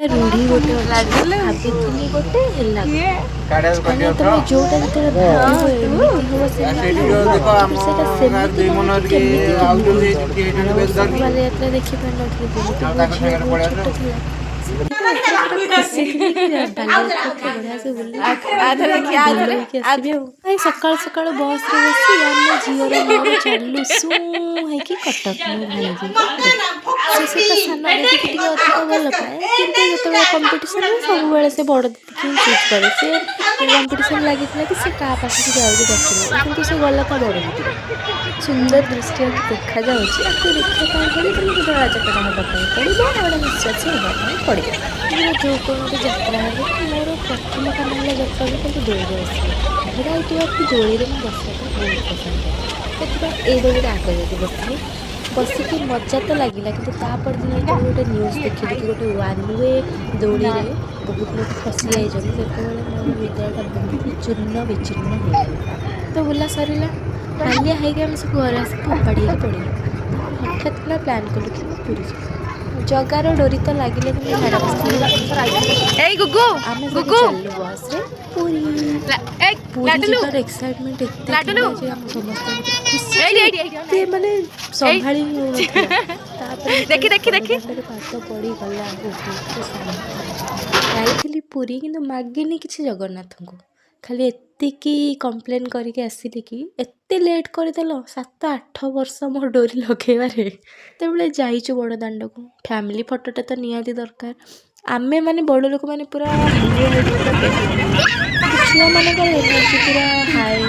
रूढ़ी गोटे भाभी गोटे तुम जोटा जो यात्रा देखी सका सका बस झीवर मोर चलू शू है कटक भल पाए जो कंपिटिशन सब से बड़ दीदी चूज करे से कंपिटिशन लगी कि से क्या पास जाऊँ देखने कि गला तो बड़ दीदी सुंदर दृश्य देखा देखा राजकटा हाँपाई पड़ो गोटे विश्वास हाँपाई पड़ो जो कौन गोटे जात्रा है मोर प्रथम काम है जात्रा भी क्योंकि दौड़ आसो भेराइटी अफ दोली में बसवा बहुत पसंद है ये दोली आगे जाती बसली बसिकी मजा तो लगे कि तापर दिन गोटे न्यूज देखी कि गोटे वन वे दौड़ी में बहुत लोग फसी जाइए से मोर हृदयटा बहुत चूर्ण विचूर्ण हो तो बुला सरला हालिया है आम सब घर आस फोपाड़ी पड़े हठात ना प्लान कलु कि पूरी जगार डोरी तो लगे बस पूरी एक्साइटमेंट एते माने संभाली देखी पात पड़ी गला जाइली पूरी कि मागिनी किसी जगन्नाथ को खाली एतिकी कंप्लेन करके आसिली कि एते लेट करदेल 7-8 वर्ष मोर डोरी लगेबारे तेबले जाइचु बड़ दांड को फैमिली फोटोटा तो निहाती दरकार आमे माने बड़ लोक माने पूरा छुआ मान एनर्जी पूरा हाई